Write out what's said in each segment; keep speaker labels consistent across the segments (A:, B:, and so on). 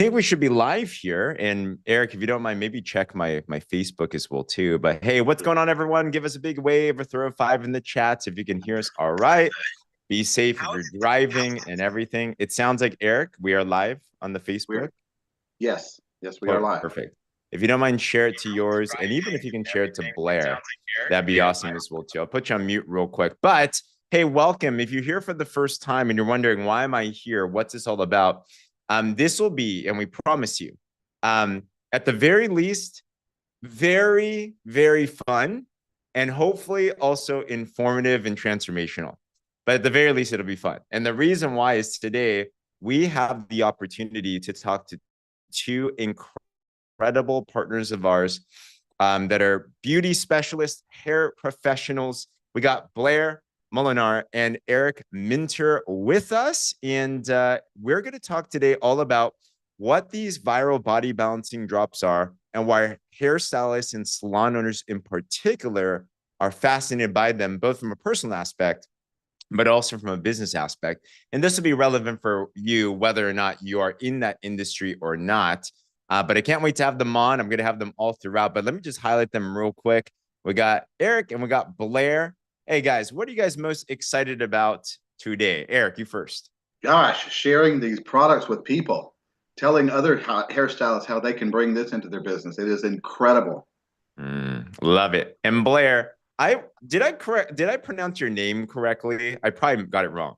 A: think we should be live here. And Eric, if you don't mind, maybe check my Facebook as well too. But hey, what's going on, everyone? Give us a big wave or throw a five in the chats if you can hear us. All right. Be safe if you're driving and everything. It sounds like Eric, we are live on the Facebook.
B: We're yes, we are live.
A: Perfect. If you don't mind, share it to yours. And even if you can share it to Blair, that'd be awesome as well too. I'll put you on mute real quick. But hey, welcome. If you're here for the first time and you're wondering, why am I here? What's this all about? This will be, and we promise you, at the very least, very, very fun and hopefully also informative and transformational. But at the very least, it'll be fun. And the reason why is today we have the opportunity to talk to two incredible partners of ours that are beauty specialists, hair professionals. We got Blair Molinar and Eric Minter with us. And we're going to talk today all about what these viral body balancing drops are and why hairstylists and salon owners in particular are fascinated by them, both from a personal aspect, but also from a business aspect. And this will be relevant for you, whether or not you are in that industry or not. But I can't wait to have them on. I'm going to have them all throughout, but let me just highlight them real quick. We got Eric and we got Blair. Hey guys, what are you guys most excited about today? Eric, you first.
B: Gosh, sharing these products with people, telling other hairstylists how they can bring this into their business. It is incredible.
A: Love it. And Blair, did I pronounce your name correctly? I probably got it wrong.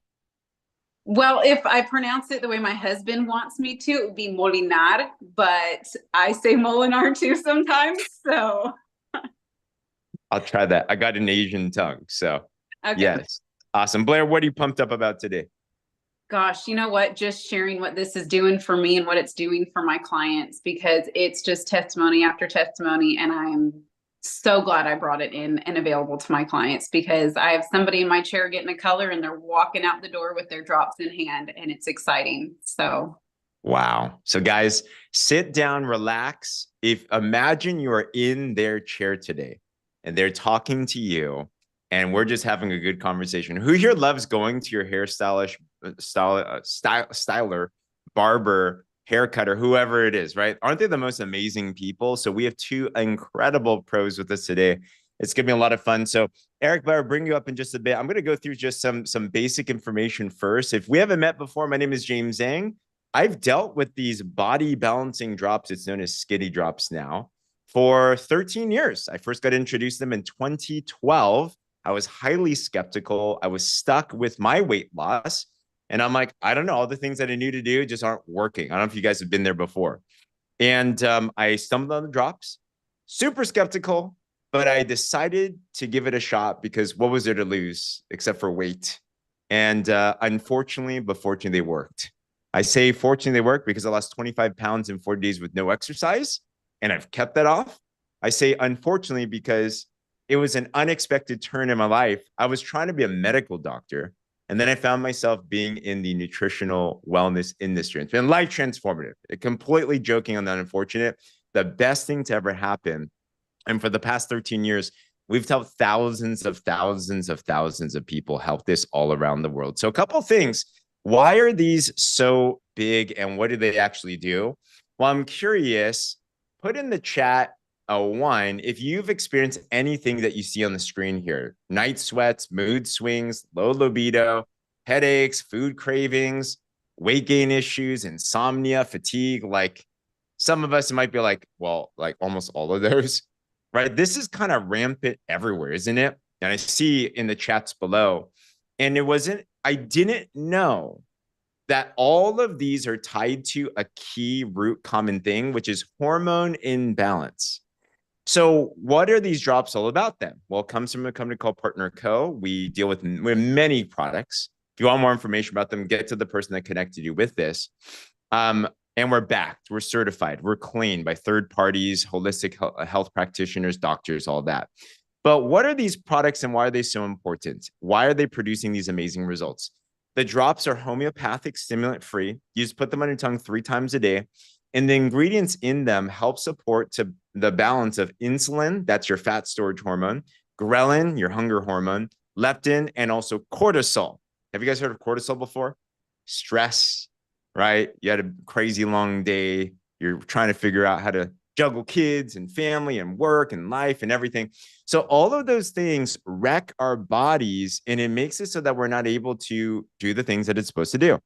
C: Well, if I pronounce it the way my husband wants me to, it would be Molinar, but I say Molinar too sometimes. So
A: I'll try that. I got an Asian tongue. So
C: okay.
A: Yes. Awesome. Blair, what are you pumped up about today?
C: Gosh, you know what? Just sharing what this is doing for me and what it's doing for my clients, because it's just testimony after testimony. And I'm so glad I brought it in and available to my clients, because I have somebody in my chair getting a color and they're walking out the door with their drops in hand, and it's exciting. So
A: wow. So guys, sit down, relax. Imagine you are in their chair today and they're talking to you and we're just having a good conversation. Who here loves going to your hairstylist, styler, barber, hair cutter, whoever it is, right? Aren't they the most amazing people? So we have two incredible pros with us today. It's gonna be a lot of fun. So Eric, Blair, bring you up in just a bit. I'm gonna go through just some basic information first. If we haven't met before, my name is James Zhang. I've dealt with these body balancing drops. It's known as skinny drops now for 13 years. I first got introduced to them in 2012. I was highly skeptical. I was stuck with my weight loss. And I'm like, I don't know, all the things that I need to do just aren't working. I don't know if you guys have been there before. And I stumbled on the drops, super skeptical, but I decided to give it a shot because what was there to lose except for weight? And unfortunately, but fortunately, they worked. I say fortunately, they worked because I lost 25 pounds in 40 days with no exercise, and I've kept that off. I say unfortunately because it was an unexpected turn in my life. I was trying to be a medical doctor, and then I found myself being in the nutritional wellness industry. It's been life transformative. Completely joking on that unfortunate. The best thing to ever happen. And for the past 13 years, we've helped thousands of people help this all around the world. So a couple of things. Why are these so big and what do they actually do? Well, I'm curious. Put in the chat one, if you've experienced anything that you see on the screen here: night sweats, mood swings, low libido, headaches, food cravings, weight gain issues, insomnia, fatigue. Like some of us might be like, well, like almost all of those, right? This is kind of rampant everywhere, isn't it? And I see in the chats below. And I didn't know that all of these are tied to a key root common thing, which is hormone imbalance. So what are these drops all about then? Well, it comes from a company called Partner Co. We deal with many products. If you want more information about them, get to the person that connected you with this. And we're backed, we're certified, we're clean by third parties, holistic health practitioners, doctors, all that. But what are these products and why are they so important? Why are they producing these amazing results? The drops are homeopathic, stimulant free. You just put them on your tongue 3 times a day. And the ingredients in them help support to the balance of insulin, that's your fat storage hormone, ghrelin, your hunger hormone, leptin, and also cortisol. Have you guys heard of cortisol before? Stress, right? You had a crazy long day. You're trying to figure out how to juggle kids and family and work and life and everything. So all of those things wreck our bodies, and it makes it so that we're not able to do the things that it's supposed to do.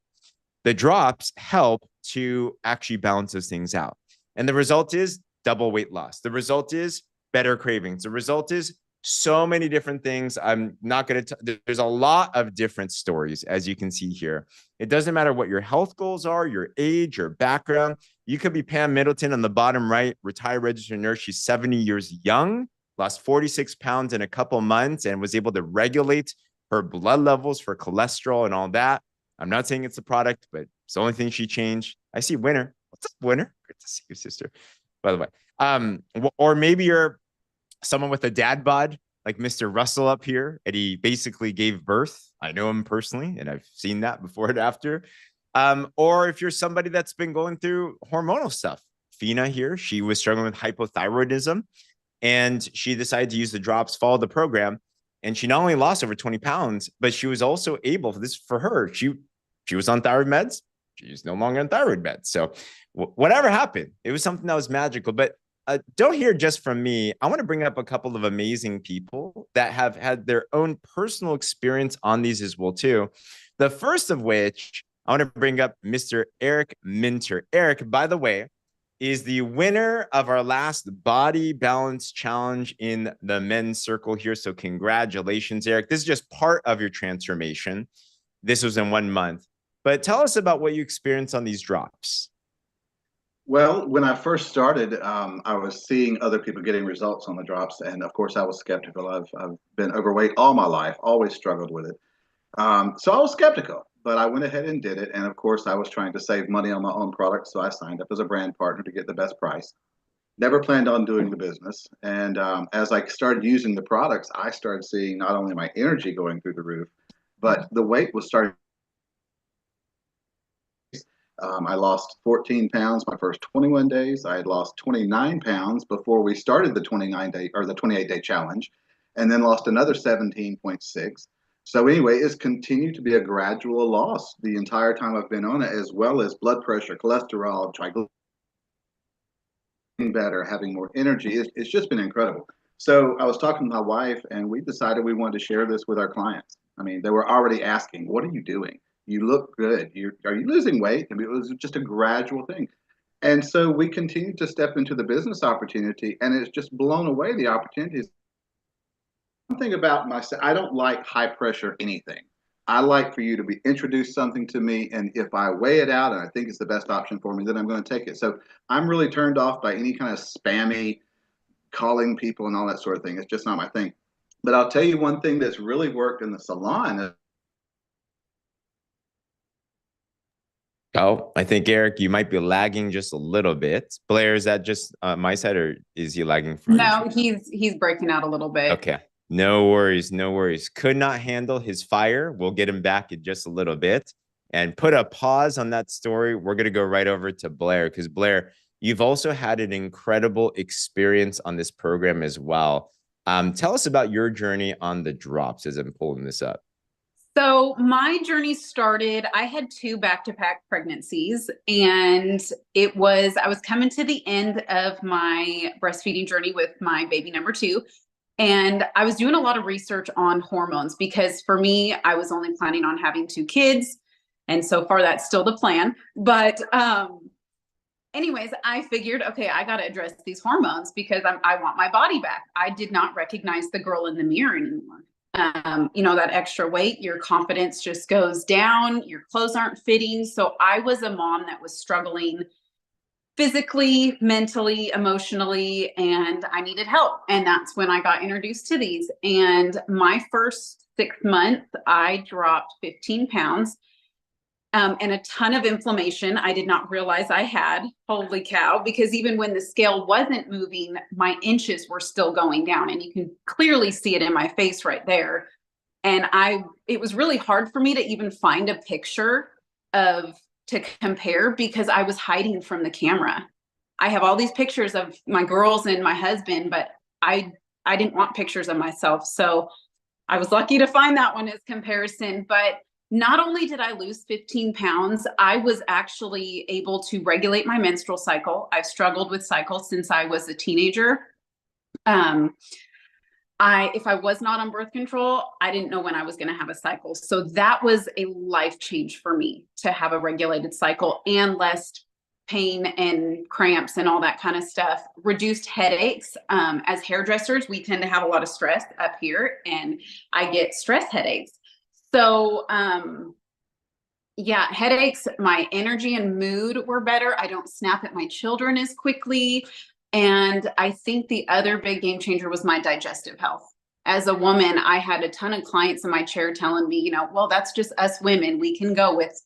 A: The drops help to actually balance those things out. And the result is double weight loss. The result is better cravings. The result is so many different things. I'm not going to, there's a lot of different stories, as you can see here. It doesn't matter what your health goals are, your age, your background. You could be Pam Middleton on the bottom right, retired registered nurse. She's 70 years young, lost 46 pounds in a couple months, and was able to regulate her blood levels for cholesterol and all that. I'm not saying it's a product, but it's the only thing she changed. I see Winner. What's up, Winner? Good to see you, sister. By the way, or maybe you're someone with a dad bod like Mr. Russell up here, and he basically gave birth. I know him personally, and I've seen that before and after. Or if you're somebody that's been going through hormonal stuff, Fina here, she was struggling with hypothyroidism, and she decided to use the drops, follow the program, and she not only lost over 20 pounds, but she was also able, for her, she was on thyroid meds. She's no longer on thyroid meds. So whatever happened, it was something that was magical. But don't hear just from me. I want to bring up a couple of amazing people that have had their own personal experience on these as well, too. The first of which, I want to bring up Mr. Eric Minter. Eric, by the way, is the winner of our last body balance challenge in the men's circle here. So congratulations, Eric. This is just part of your transformation. This was in 1 month. But tell us about what you experienced on these drops.
B: Well, when I first started, I was seeing other people getting results on the drops, and of course, I was skeptical. I've been overweight all my life, always struggled with it. So I was skeptical, but I went ahead and did it. And of course, I was trying to save money on my own product, so I signed up as a brand partner to get the best price. Never planned on doing the business. And as I started using the products, I started seeing not only my energy going through the roof, but the weight was starting. I lost 14 pounds my first 21 days. I had lost 29 pounds before we started the 29-day or the 28-day challenge, and then lost another 17.6. So anyway, it's continued to be a gradual loss the entire time I've been on it, as well as blood pressure, cholesterol, triglycerides better, having more energy. It's just been incredible. So I was talking to my wife, and we decided we wanted to share this with our clients. I mean, they were already asking, "What are you doing? You look good. Are you losing weight?" I mean, it was just a gradual thing. And so we continued to step into the business opportunity, and it's just blown away the opportunities. One thing about myself, I don't like high pressure anything. I like for you to be introduce something to me, and if I weigh it out and I think it's the best option for me, then I'm going to take it. So I'm really turned off by any kind of spammy calling people and all that sort of thing. It's just not my thing. But I'll tell you one thing that's really worked in the salon.
A: Oh, I think, Eric, you might be lagging just a little bit. Blair, is that just my side, or is he lagging from
C: No, he's breaking out a little bit.
A: Okay. No worries. No worries. Could not handle his fire. We'll get him back in just a little bit and put a pause on that story. We're going to go right over to Blair, because Blair, you've also had an incredible experience on this program as well. Tell us about your journey on the drops as I'm pulling this up.
C: So my journey started, I had 2 back-to-back pregnancies, and I was coming to the end of my breastfeeding journey with my baby number 2. And I was doing a lot of research on hormones, because for me, I was only planning on having 2 kids. And so far that's still the plan. But anyways, I figured, okay, I got to address these hormones because I want my body back. I did not recognize the girl in the mirror anymore. You know, that extra weight, your confidence just goes down, your clothes aren't fitting. So I was a mom that was struggling physically, mentally, emotionally, and I needed help. And that's when I got introduced to these. And my first 6 months, I dropped 15 pounds. And a ton of inflammation I did not realize I had. Holy cow, because even when the scale wasn't moving, my inches were still going down, and you can clearly see it in my face right there. And it was really hard for me to even find a picture to compare, because I was hiding from the camera. I have all these pictures of my girls and my husband, but I didn't want pictures of myself. So I was lucky to find that one as comparison. But not only did I lose 15 pounds, I was actually able to regulate my menstrual cycle. I've struggled with cycles since I was a teenager. If I was not on birth control, I didn't know when I was going to have a cycle. So that was a life change for me, to have a regulated cycle and less pain and cramps and all that kind of stuff. Reduced headaches. As hairdressers, we tend to have a lot of stress up here, and I get stress headaches. So, yeah, headaches, my energy and mood were better. I don't snap at my children as quickly. And I think the other big game changer was my digestive health. As a woman, I had a ton of clients in my chair telling me, well, that's just us women. We can go with,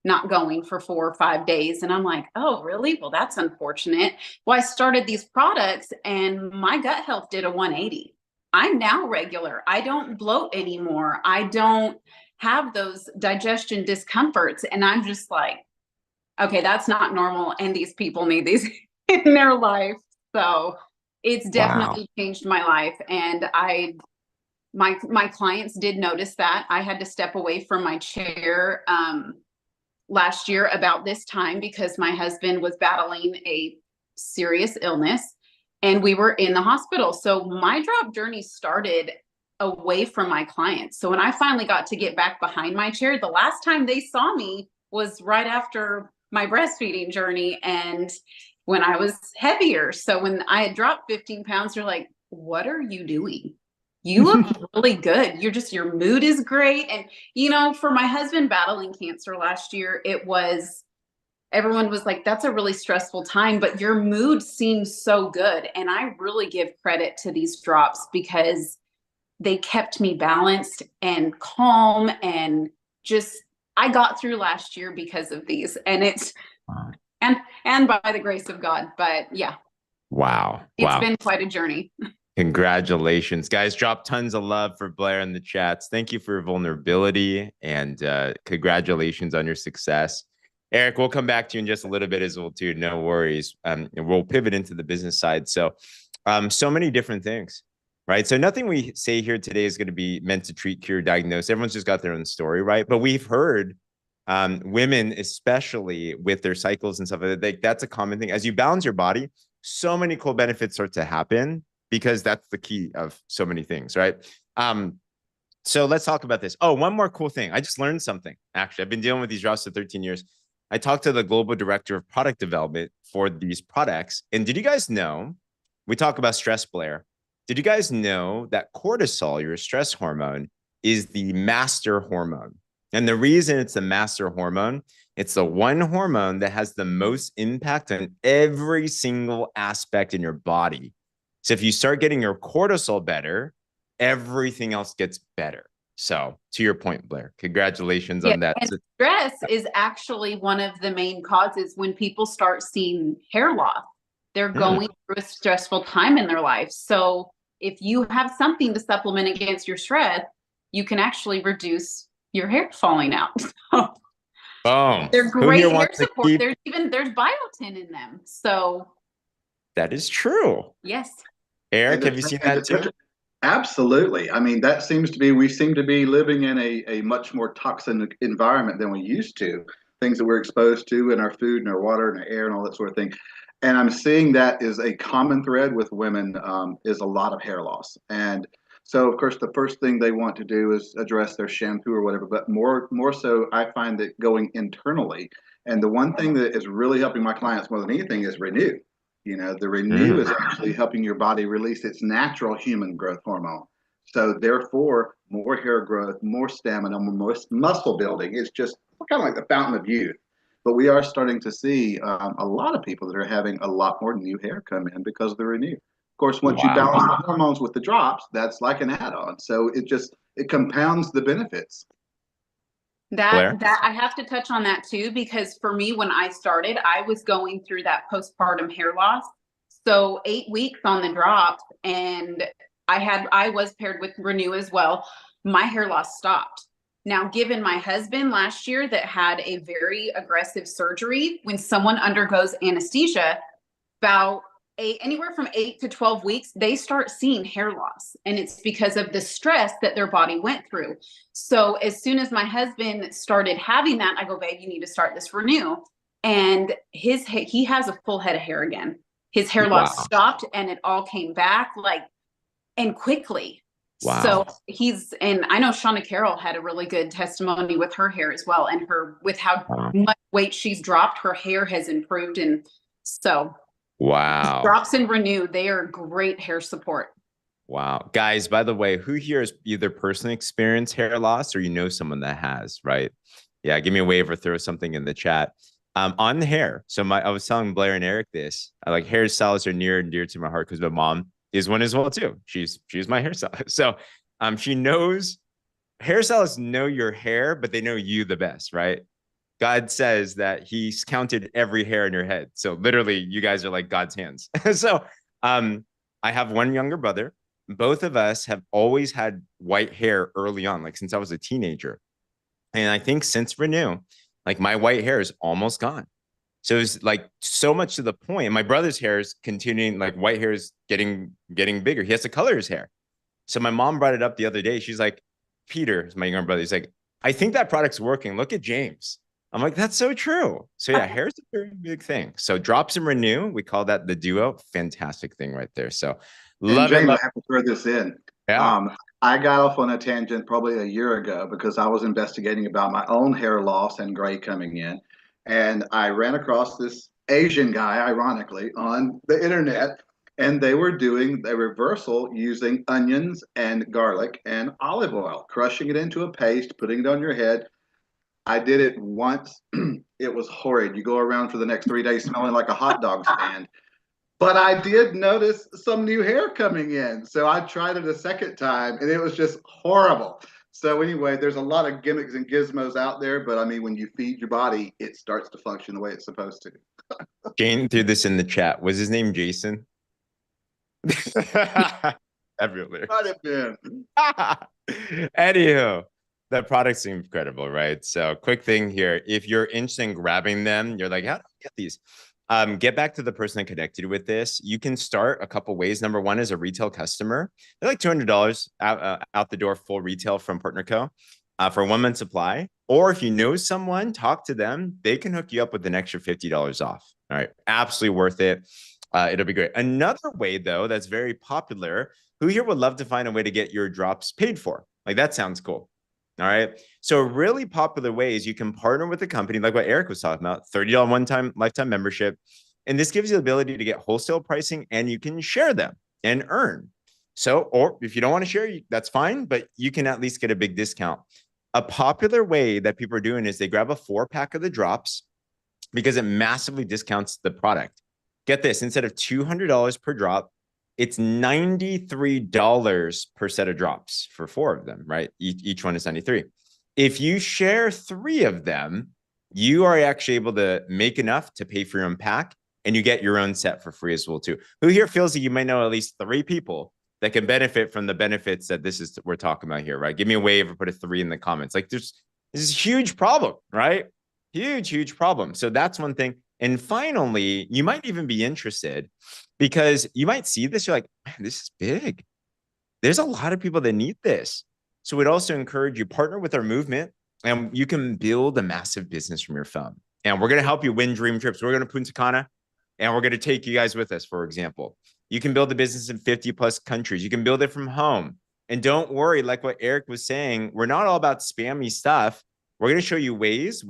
C: not going for 4 or 5 days. And I'm like, oh, really? Well, that's unfortunate. Well, I started these products and my gut health did a 180. I'm now regular. I don't bloat anymore. I don't have those digestion discomforts. And I'm just like, okay, that's not normal. And these people need these in their life. So it's definitely changed my life. And my clients did notice that. I had to step away from my chair last year about this time because my husband was battling a serious illness and we were in the hospital. So my drop journey started away from my clients. So when I finally got to get back behind my chair, the last time they saw me was right after my breastfeeding journey and when I was heavier. So when I had dropped 15 pounds, they're like, what are you doing? You look really good. Your mood is great. And, for my husband battling cancer last year, everyone was like, that's a really stressful time, but your mood seems so good. And I really give credit to these drops because they kept me balanced and calm and I got through last year because of these. And and by the grace of God, but yeah.
A: Wow.
C: It's been quite a journey.
A: Congratulations, guys. Drop tons of love for Blair in the chats. Thank you for your vulnerability and congratulations on your success. Eric, we'll come back to you in just a little bit as well, too. No worries. And we'll pivot into the business side. So many different things, right? So nothing we say here today is going to be meant to treat, cure, diagnose. Everyone's just got their own story, right? But we've heard women, especially with their cycles and stuff, like that's a common thing. As you balance your body, so many cool benefits start to happen because that's the key of so many things, right? So let's talk about this. Oh, one more cool thing. I just learned something. Actually, I've been dealing with these drops for 13 years. I talked to the global director of product development for these products. And did you guys know, we talk about stress, Blair. Did you guys know that cortisol, your stress hormone, is the master hormone? And the reason it's the master hormone, it's the one hormone that has the most impact on every single aspect in your body. So if you start getting your cortisol better, everything else gets better. So to your point, Blair, congratulations on that.
C: And stress is actually one of the main causes when people start seeing hair loss. They're going through a stressful time in their life. So if you have something to supplement against your stress, you can actually reduce your hair falling out.
A: Boom.
C: They're great hair support. There's biotin in them. So
A: that is true.
C: Yes.
A: Eric, have you seen that too?
B: Absolutely. I mean, we seem to be living in a much more toxic environment than we used to. Things that we're exposed to in our food and our water and our air and all that sort of thing. And I'm seeing that is a common thread with women is a lot of hair loss. And so, of course, the first thing they want to do is address their shampoo or whatever. But more so, I find that going internally. And the one thing that is really helping my clients more than anything is Renew. The Renew is actually helping your body release its natural human growth hormone. So therefore, more hair growth, more stamina, more muscle building. It's just kind of like the fountain of youth. But we are starting to see a lot of people that are having a lot more new hair come in because of the Renew. Of course, once you balance the hormones with the drops, that's like an add-on. So it compounds the benefits.
C: That I have to touch on that too, because for me, when I started, I was going through that postpartum hair loss. So 8 weeks on the drops, and I was paired with Renew as well. My hair loss stopped. Now, given my husband last year that had a very aggressive surgery, when someone undergoes anesthesia, about anywhere from 8 to 12 weeks, they start seeing hair loss. And it's because of the stress that their body went through. So as soon as my husband started having that, I go, babe, you need to start this Renew. And he has a full head of hair again. His hair loss stopped and it all came back and quickly. So and I know Shauna Carroll had a really good testimony with her hair as well. And with how much weight she's dropped, her hair has improved. And so Drops and Renew, they are great hair support.
A: Wow. Guys, by the way, who here has either personally experienced hair loss or you know someone that has, right? Yeah, give me a wave or throw something in the chat. On the hair. So I was telling Blair and Eric this. Hair stylists are near and dear to my heart because my mom is one as well too. She's my hairstylist. So she knows, hairstylists know your hair, but they know you the best, right? God says that he's counted every hair in your head. So literally you guys are like God's hands. So I have one younger brother. Both of us have always had white hair early on, like since I was a teenager. And I think since Renew, like my white hair is almost gone. So it's like so much to the point. My brother's hair is continuing, like white hair is getting bigger. He has to color his hair. So my mom brought it up the other day. She's like, Peter, my younger brother, he's like, I think that product's working. Look at James. I'm like, that's so true. So yeah, hair is a very big thing. So Drops and Renew, we call that the duo. Fantastic thing right there. So love
B: James,
A: it.
B: I have to throw this in.
A: Yeah.
B: I got off on a tangent probably a year ago because I was investigating about my own hair loss and gray coming in. And I ran across this Asian guy, ironically, on the internet. And they were doing a reversal using onions and garlic and olive oil, crushing it into a paste, putting it on your head. I did it once. It was horrid. You go around for the next 3 days smelling like a hot dog stand. But I did notice some new hair coming in. So I tried it a second time and it was just horrible. So anyway, there's a lot of gimmicks and gizmos out there. But I mean, when you feed your body, it starts to function the way it's supposed to.
A: Jane threw this in the chat. Was his name Jason? Everywhere.
B: Might have been.
A: Anywho, the product's incredible, right? So quick thing here. If you're interested in grabbing them, you're like, how do I get these? Get back to the person that connected with this. You can start a couple ways. Number one is a retail customer. They're like $200 out the door, full retail from Partner Co. For a 1 month supply. Or if you know someone, talk to them. They can hook you up with an extra $50 off. All right. Absolutely worth it. It'll be great. Another way, though, that's very popular. Who here would love to find a way to get your drops paid for? Like, that sounds cool. All right. So a really popular way is you can partner with a company like what Eric was talking about, $30 one-time lifetime membership. And this gives you the ability to get wholesale pricing and you can share them and earn. So, or if you don't want to share, that's fine, but you can at least get a big discount. A popular way that people are doing is they grab a 4-pack of the drops because it massively discounts the product. Get this, instead of $200 per drop, it's $93 per set of drops for 4 of them, right? Each one is 93. If you share 3 of them, you are actually able to make enough to pay for your own pack and you get your own set for free as well too. Who here feels that you might know at least 3 people that can benefit from the benefits that we're talking about here, right? Give me a wave or put a 3 in the comments. Like this is a huge problem, right? Huge problem. So that's one thing. And finally, you might even be interested because you might see this. You're like, man, this is big. There's a lot of people that need this. So we'd also encourage you partner with our movement and you can build a massive business from your phone. And we're going to help you win dream trips. We're going to Punta Cana and we're going to take you guys with us, for example. You can build a business in 50 plus countries. You can build it from home. And don't worry, like what Eric was saying, we're not all about spammy stuff. We're going to show you ways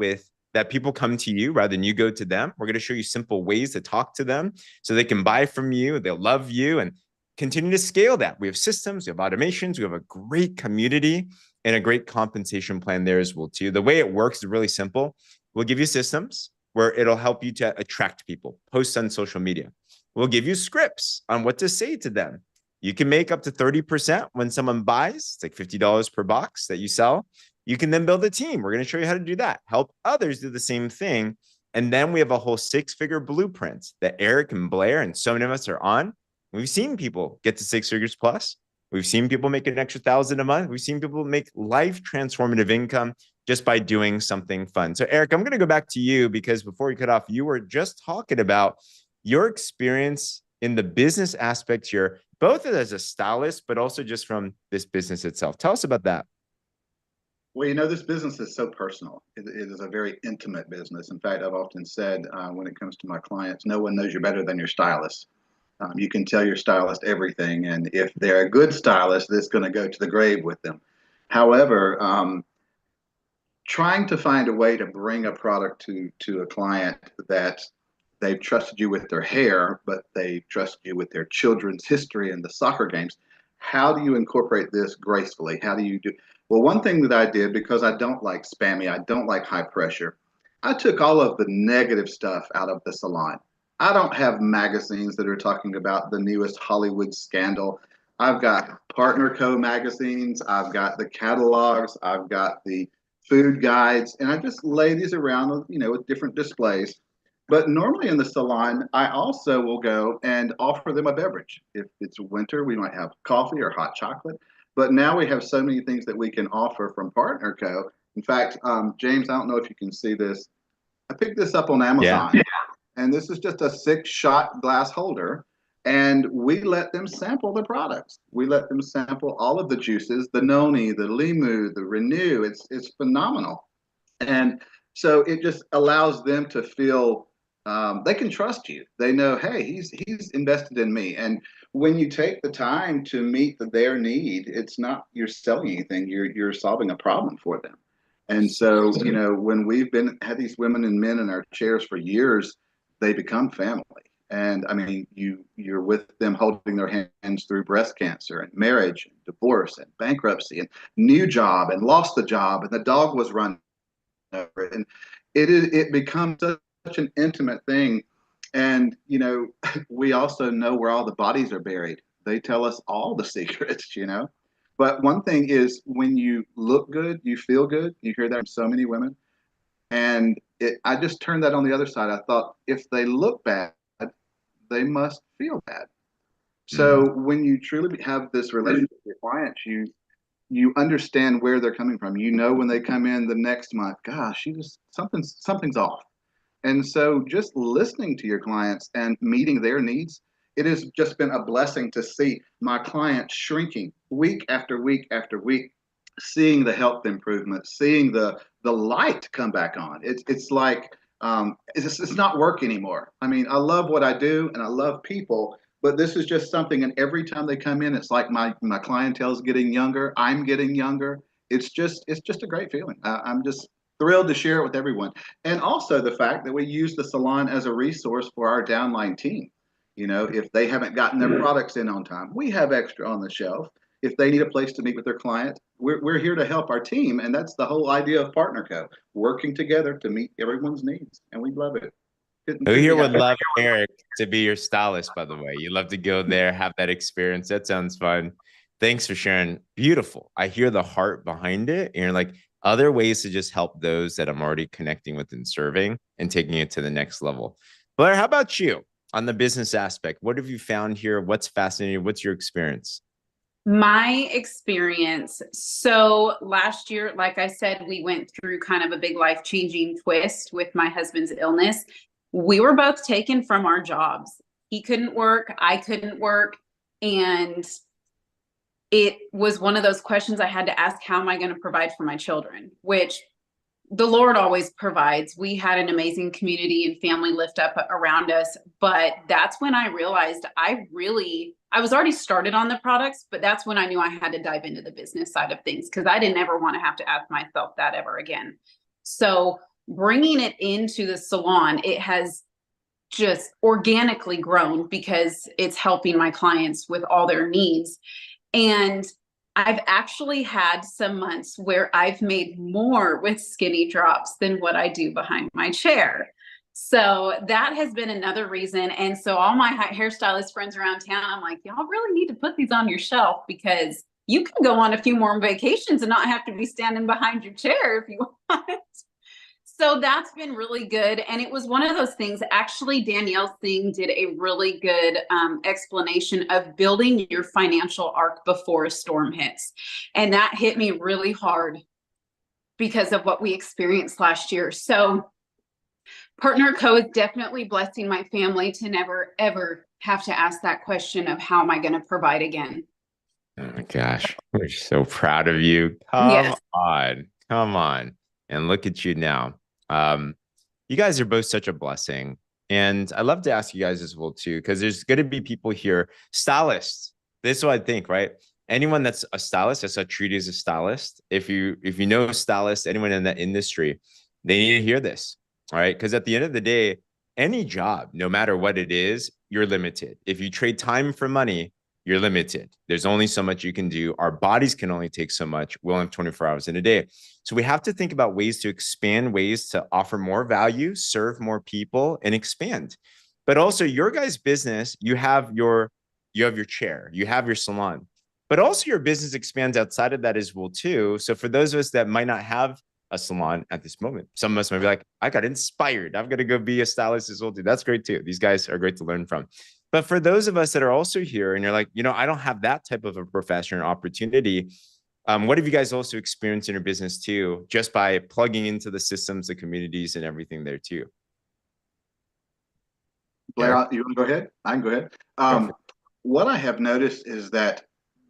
A: that people come to you rather than you go to them. We're going to show you simple ways to talk to them so they can buy from you. They'll love you and continue to scale that. We have systems, we have automations, we have a great community and a great compensation plan there as well too. The way it works is really simple. We'll give you systems where it'll help you to attract people, post on social media. We'll give you scripts on what to say to them. You can make up to 30% when someone buys. It's like $50 per box that you sell. You can then build a team. We're going to show you how to do that. Help others do the same thing. And then we have a whole 6-figure blueprint that Eric and Blair and so many of us are on. We've seen people get to 6 figures plus. We've seen people make an extra $1,000 a month. We've seen people make life transformative income just by doing something fun. So Eric, I'm going to go back to you because before you cut off, you were just talking about your experience in the business aspect here, both as a stylist, but also just from this business itself. Tell us about that.
B: Well, you know, this business is so personal. It is a very intimate business. In fact, I've often said when it comes to my clients, no one knows you better than your stylist. You can tell your stylist everything, and if they're a good stylist, that's going to go to the grave with them. However, trying to find a way to bring a product to a client that they've trusted you with their hair, but they trust you with their children's history and the soccer games. How do you incorporate this gracefully? How do you do? Well, one thing that I did, because I don't like spammy, I don't like high pressure, I took all of the negative stuff out of the salon. I don't have magazines that are talking about the newest Hollywood scandal. I've got Partner Co. magazines, I've got the catalogs, I've got the food guides, and I just lay these around, you know, with different displays. But normally in the salon, I also will go and offer them a beverage. If it's winter, we might have coffee or hot chocolate. But now we have so many things that we can offer from Partner Co. In fact, James, I don't know if you can see this. I picked this up on Amazon. Yeah. And this is just a 6-shot glass holder. And we let them sample the products. We let them sample all of the juices, the noni, the limu, the renew. It's phenomenal. And so it just allows them to feel they can trust you. They know, hey, he's invested in me. And when you take the time to meet their need, it's not you're selling anything. You're solving a problem for them. And so, you know, when we've had these women and men in our chairs for years, they become family. And I mean, you're with them holding their hands through breast cancer and marriage, and divorce and bankruptcy and new job and lost the job and the dog was run over it. And it becomes such an intimate thing. And, you know, we also know where all the bodies are buried. They tell us all the secrets, you know. But one thing is when you look good, you feel good. You hear that from so many women. And I just turned that on the other side. I thought if they look bad, they must feel bad. So when you truly have this relationship with your clients, you understand where they're coming from. You know when they come in the next month, gosh, something's off. And so just listening to your clients and meeting their needs, it has just been a blessing to see my clients shrinking week after week after week, seeing the health improvement, seeing the light come back on. It's like it's not work anymore. I mean, I love what I do and I love people, but this is just something. And every time they come in, it's like my clientele is getting younger. I'm getting younger. It's just a great feeling. I'm just thrilled to share it with everyone. And also the fact that we use the salon as a resource for our downline team. You know, if they haven't gotten their products in on time, we have extra on the shelf. If they need a place to meet with their client, we're here to help our team. And that's the whole idea of Partner Co, working together to meet everyone's needs. And we love it.
A: Who here would love Eric to be your stylist, by the way? You'd love to go there, have that experience. That sounds fun. Thanks for sharing. Beautiful. I hear the heart behind it. And you're like, other ways to just help those that I'm already connecting with and serving and taking it to the next level. Blair, how about you on the business aspect? What have you found here? What's fascinating? What's your experience?
C: My experience. So last year, like I said, we went through kind of a big life-changing twist with my husband's illness. We were both taken from our jobs. He couldn't work, I couldn't work. And it was one of those questions I had to ask, how am I going to provide for my children? Which the Lord always provides. We had an amazing community and family lift up around us. But that's when I realized I was already started on the products, but that's when I knew I had to dive into the business side of things, because I didn't ever want to have to ask myself that ever again. So bringing it into the salon, it has just organically grown because it's helping my clients with all their needs. And I've actually had some months where I've made more with skinny drops than what I do behind my chair. So that has been another reason. And so all my hairstylist friends around town, I'm like, y'all really need to put these on your shelf, because you can go on a few more vacations and not have to be standing behind your chair if you want. So that's been really good. And it was one of those things, actually, Danielle Singh did a really good explanation of building your financial arc before a storm hits. And that hit me really hard because of what we experienced last year. So Partner Co is definitely blessing my family to never, ever have to ask that question of how am I going to provide again?
A: Oh my gosh, we're so proud of you. Come
C: Yes.
A: on, come on. And look at you now. Um, you guys are both such a blessing. And I love to ask you guys as well too, because there's going to be people here, stylists. This is what I think, right? Anyone that's a stylist, that's what treated as a stylist. If you know stylists, anyone in that industry, they need to hear this. All right. Because at the end of the day, any job, no matter what it is, you're limited. If you trade time for money, you're limited. There's only so much you can do. Our bodies can only take so much. We only have 24 hours in a day. So we have to think about ways to expand, ways to offer more value, serve more people, and expand. But also your guys' business, you have your chair, you have your salon, but also your business expands outside of that as well too. So for those of us that might not have a salon at this moment, some of us might be like, I got inspired. I'm gonna go be a stylist as well too. That's great too. These guys are great to learn from. But for those of us that are also here and you're like, I don't have that type of a profession or opportunity. What have you guys also experienced in your business too, just by plugging into the systems, the communities, and everything there too?
B: Blair,
A: Eric,
B: you want to go ahead? I can go ahead.
A: go for
B: What I have noticed is that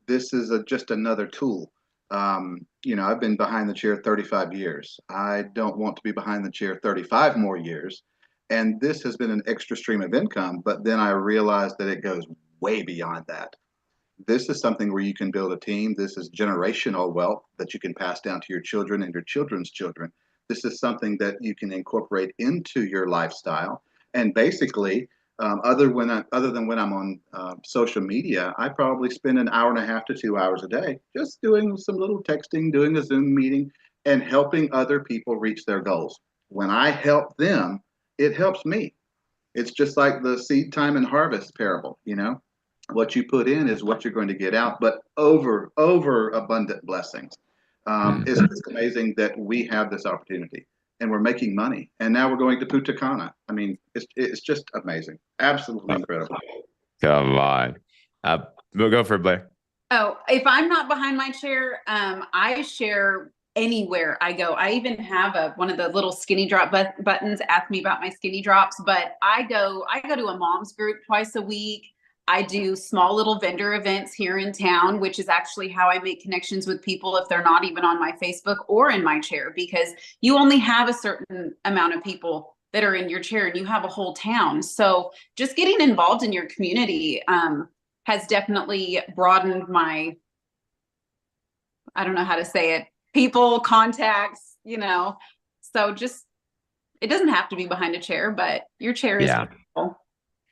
B: this is just another tool. I've been behind the chair 35 years. I don't want to be behind the chair 35 more years. And this has been an extra stream of income. But then I realized that it goes way beyond that. This is something where you can build a team. This is generational wealth that you can pass down to your children and your children's children. This is something that you can incorporate into your lifestyle. And basically, other than when I'm on social media, I probably spend an hour and a half to 2 hours a day just doing some little texting, doing a Zoom meeting, and helping other people reach their goals. When I help them, it helps me. It's just like the seed time and harvest parable. What you put in is what you're going to get out, but over abundant blessings.
A: it.
B: It's amazing that we have this opportunity and we're making money. And now we're going to Punta Cana. I mean, it's just amazing. Absolutely incredible.
A: Come on. We'll go for it, Blair.
C: Oh, if I'm not behind my chair, I share anywhere I go. I even have one of the little skinny drop buttons. Ask me about my skinny drops, but I go to a mom's group twice a week. I do small little vendor events here in town, which is actually how I make connections with people if they're not even on my Facebook or in my chair, because you only have a certain amount of people that are in your chair and you have a whole town. So just getting involved in your community, has definitely broadened my, I don't know how to say it, people, contacts, So just, it doesn't have to be behind a chair, but your chair is
A: Yeah.
C: wonderful.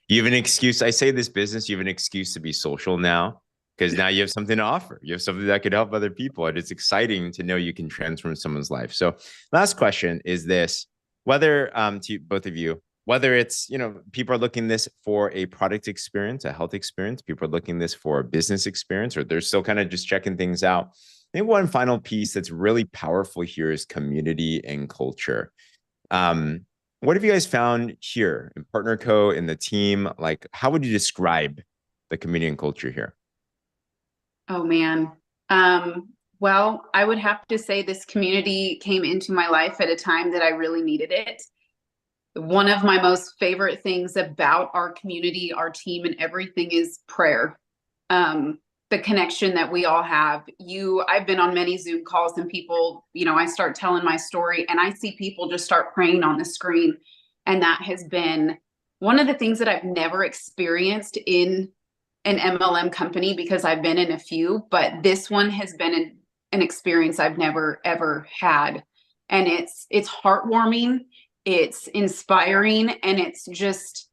A: You have an excuse. I say this business, you have an excuse to be social now because now you have something to offer. You have something that could help other people. And it's exciting to know you can transform someone's life. So last question is this, whether to both of you, whether it's, people are looking this for a product experience, a health experience, people are looking this for a business experience, or they're still kind of just checking things out. I think one final piece that's really powerful here is community and culture. What have you guys found here in Partner Co. in the team? Like, how would you describe the community and culture here?
C: Oh man. Well, I would have to say this community came into my life at a time that I really needed it. One of my most favorite things about our community, our team, and everything is prayer. The connection that we all have. I've been on many Zoom calls and people, I start telling my story and I see people just start praying on the screen. And that has been one of the things that I've never experienced in an MLM company, because I've been in a few, but this one has been an experience I've never, ever had. And it's heartwarming, it's inspiring, and it's just,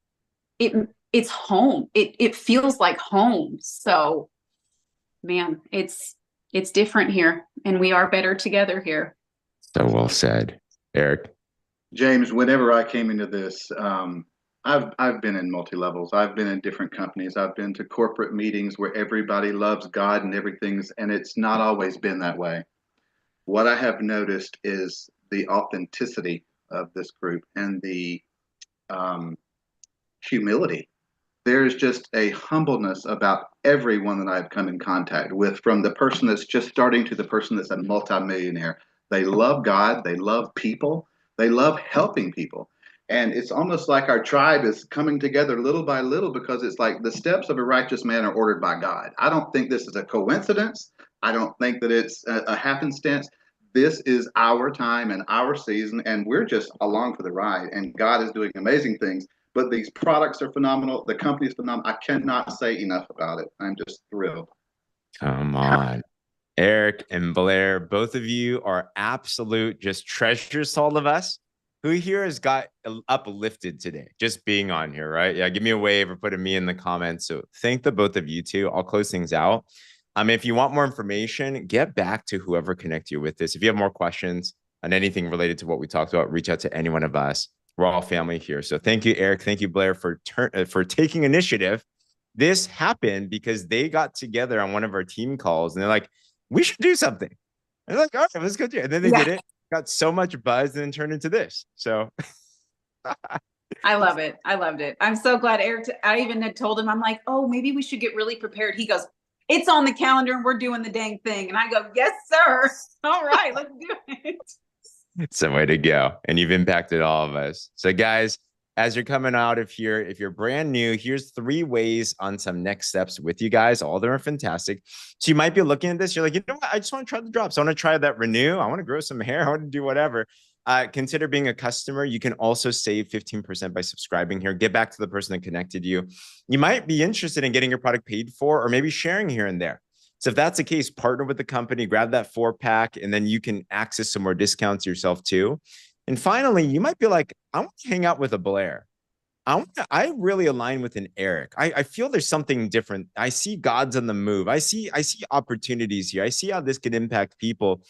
C: it's home. It feels like home. So man, it's different here, and we are better together here.
A: So well said, Eric.
B: James, whenever I came into this, I've been in multi levels. I've been in different companies. I've been to corporate meetings where everybody loves God and and it's not always been that way. What I have noticed is the authenticity of this group and the um, humility. There's just a humbleness about everyone that I've come in contact with, from the person that's just starting to the person that's a multimillionaire. They love God, they love people, they love helping people. And it's almost like our tribe is coming together little by little, because it's like the steps of a righteous man are ordered by God. I don't think this is a coincidence. I don't think that it's a happenstance. This is our time and our season, and we're just along for the ride. And God is doing amazing things. But these products are phenomenal. The company is phenomenal. I cannot say enough about it. I'm just thrilled.
A: Come on. Eric and Blair, both of you are absolute just treasures to all of us. Who here has got uplifted today? Just being on here, right? Yeah, give me a wave or put a me in the comments. So thank the both of you too. I'll close things out. If you want more information, get back to whoever connected you with this. If you have more questions on anything related to what we talked about, reach out to any one of us. We're all family here. So thank you, Eric. Thank you, Blair, for taking initiative. This happened because they got together on one of our team calls and they're like, we should do something. And they're like, all right, let's go do it. And then they did it, got so much buzz and then turned into this. So
C: I love it. I loved it. I'm so glad Eric, I even had told him, I'm like, oh, maybe we should get really prepared. He goes, it's on the calendar and we're doing the dang thing. And I go, yes, sir. All right, let's do it.
A: It's a way to go. And you've impacted all of us. So guys, as you're coming out of here, if you're brand new, here's 3 ways on some next steps with you guys. All of them are fantastic. So you might be looking at this. You're like, you know what? I just want to try the drops. I want to try that renew. I want to grow some hair. I want to do whatever. Consider being a customer. You can also save 15% by subscribing here. Get back to the person that connected you. You might be interested in getting your product paid for or maybe sharing here and there. So if that's the case, partner with the company, grab that 4-pack, and then you can access some more discounts yourself too. And finally, you might be like, I want to hang out with a Blair. I really align with an Eric. I feel there's something different. I see God's on the move. I see opportunities here. I see how this could impact people.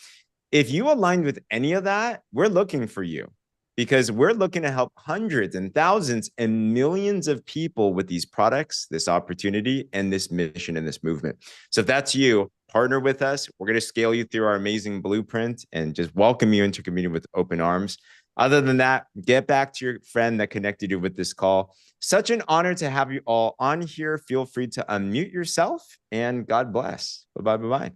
A: If you align with any of that, we're looking for you because we're looking to help hundreds and thousands and millions of people with these products, this opportunity, and this mission and this movement. So if that's you, partner with us. We're going to scale you through our amazing blueprint and just welcome you into community with open arms. Other than that, get back to your friend that connected you with this call. Such an honor to have you all on here. Feel free to unmute yourself and God bless. Bye-bye. Bye-bye.